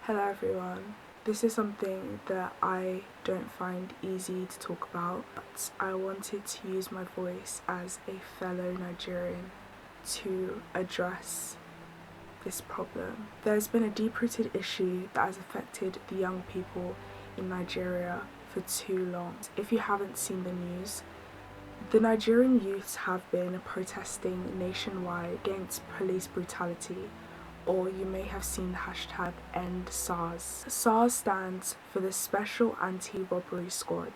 Hello everyone. This is something that I don't find easy to talk about, but I wanted to use my voice as a fellow Nigerian to address this problem. There's been a deep-rooted issue that has affected the young people in Nigeria for too long. If you haven't seen the news, the Nigerian youths have been protesting nationwide against police brutality, or you may have seen the hashtag ENDSARS. SARS stands for the Special Anti-Robbery Squad.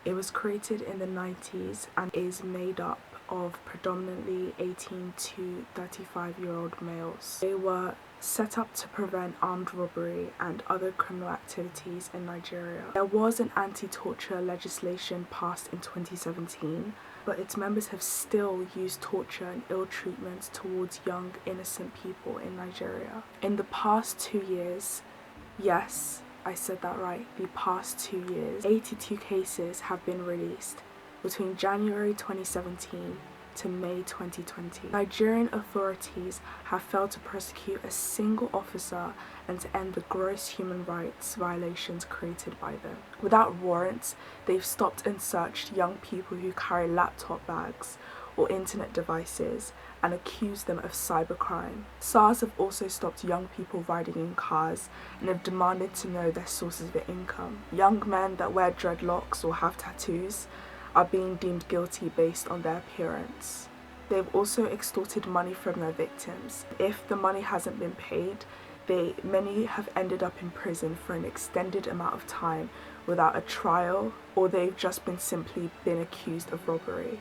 It was created in the 90s and is made up of predominantly 18 to 35-year-old males. They were set up to prevent armed robbery and other criminal activities in Nigeria. There was an anti-torture legislation passed in 2017, but its members have still used torture and ill treatment towards young, innocent people in Nigeria. In the past 2 years, yes, I said that right, the past 2 years, 82 cases have been released between January 2017 to May 2020. Nigerian authorities have failed to prosecute a single officer and to end the gross human rights violations created by them. Without warrants, they've stopped and searched young people who carry laptop bags or internet devices and accused them of cybercrime. SARS have also stopped young people riding in cars and have demanded to know their sources of income. Young men that wear dreadlocks or have tattoos are being deemed guilty based on their appearance. They've also extorted money from their victims. If the money hasn't been paid, many have ended up in prison for an extended amount of time without a trial, or they've just simply been accused of robbery.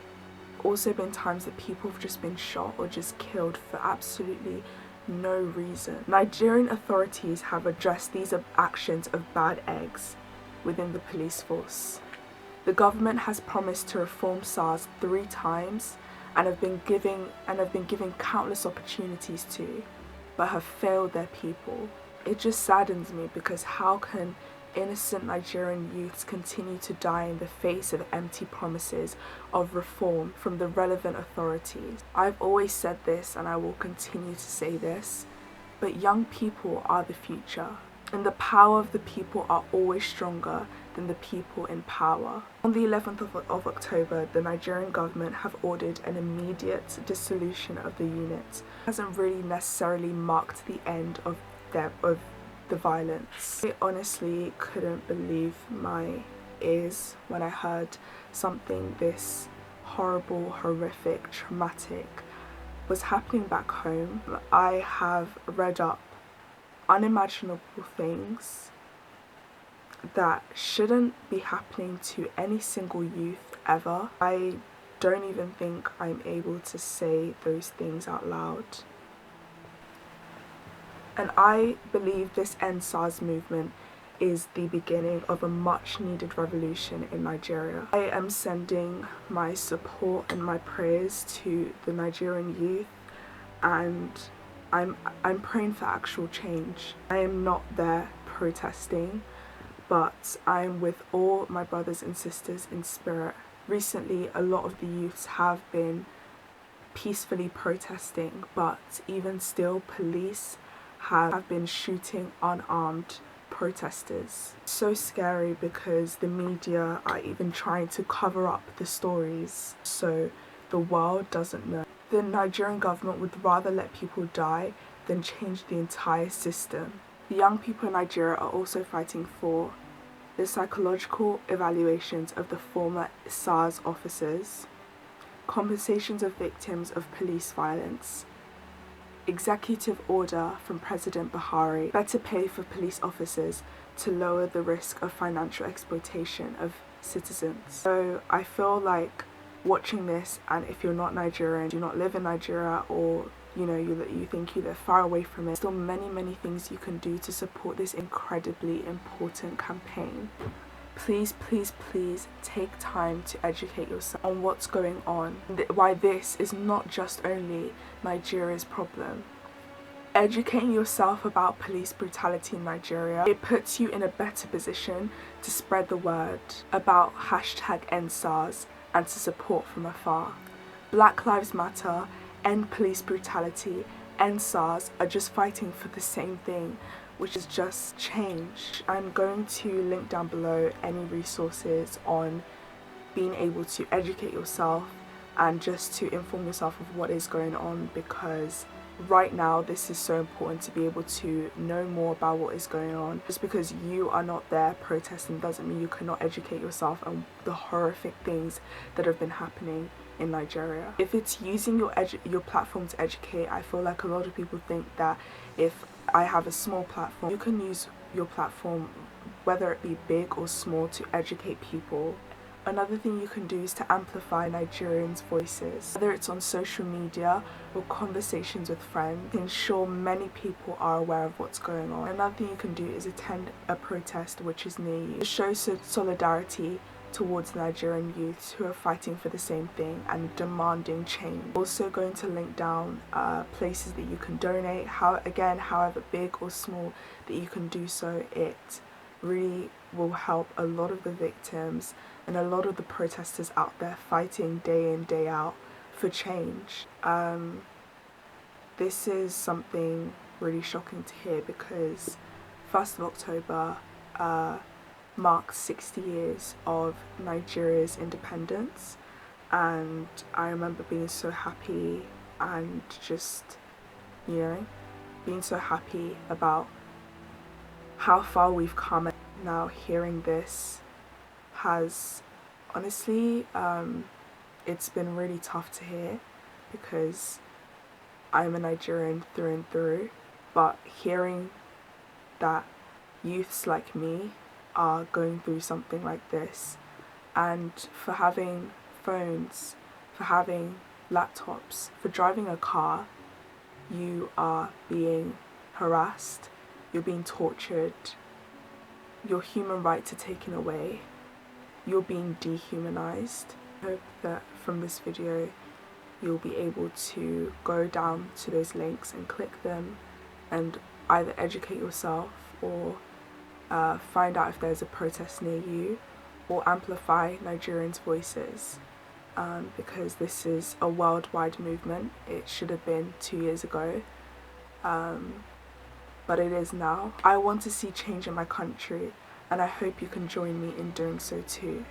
Also been times that people have just been shot or just killed for absolutely no reason. Nigerian authorities have addressed these actions of bad eggs within the police force. The government has promised to reform SARS 3 times and have been given countless opportunities to, but have failed their people. It just saddens me because how can innocent Nigerian youths continue to die in the face of empty promises of reform from the relevant authorities? I've always said this and I will continue to say this, but young people are the future, and the power of the people are always stronger than the people in power. On the 11th of October, the Nigerian government have ordered an immediate dissolution of the unit. It hasn't really necessarily marked the end of the violence. I honestly couldn't believe my ears when I heard something this horrible, horrific, traumatic was happening back home. I have read up unimaginable things that shouldn't be happening to any single youth ever. I don't even think I'm able to say those things out loud. And I believe this ENDSARS movement is the beginning of a much needed revolution in Nigeria. I am sending my support and my prayers to the Nigerian youth, and I'm praying for actual change. I am not there protesting, but I'm with all my brothers and sisters in spirit. Recently, a lot of the youths have been peacefully protesting, but even still, police have been shooting unarmed protesters. It's so scary because the media are even trying to cover up the stories so the world doesn't know. The Nigerian government would rather let people die than change the entire system. The young people in Nigeria are also fighting for the psychological evaluations of the former SARS officers, compensations of victims of police violence, executive order from President Buhari, better pay for police officers to lower the risk of financial exploitation of citizens. So I feel like watching this, and if you're not Nigerian, do not live in Nigeria, or you think you live far away from it, still many things you can do to support this incredibly important campaign. Please take time to educate yourself on what's going on, why this is not just only Nigeria's problem. Educating yourself about police brutality in Nigeria, it puts you in a better position to spread the word about hashtag ENDSARS and to support from afar. Black Lives Matter, End Police Brutality, ENDSARS are just fighting for the same thing. which is just change. I'm going to link down below any resources on being able to educate yourself and just to inform yourself of what is going on, because right now this is so important to be able to know more about what is going on. Just because you are not there protesting doesn't mean you cannot educate yourself on the horrific things that have been happening in Nigeria. If it's using your platform to educate, I feel like a lot of people think that if I have a small platform, you can use your platform, whether it be big or small, to educate people. Another thing you can do is to amplify Nigerians' voices, whether it's on social media or conversations with friends, to ensure many people are aware of what's going on. Another thing you can do is attend a protest which is near you, to show solidarity towards Nigerian youths who are fighting for the same thing and demanding change. Also going to link down places that you can donate, however big or small that you can do so. It really will help a lot of the victims and a lot of the protesters out there fighting day in, day out for change. This is something really shocking to hear, because 1st of October marks 60 years of Nigeria's independence, and I remember being so happy and just, you know, being so happy about how far we've come. Now hearing this has honestly it's been really tough to hear, because I'm a Nigerian through and through, but hearing that youths like me are going through something like this, and for having phones, for having laptops, for driving a car, you are being harassed, you're being tortured, your human rights are taken away, you're being dehumanized. I hope that from this video you'll be able to go down to those links and click them and either educate yourself or find out if there's a protest near you, or amplify Nigerians' voices, because this is a worldwide movement. It should have been 2 years ago, but it is now. I want to see change in my country, and I hope you can join me in doing so too.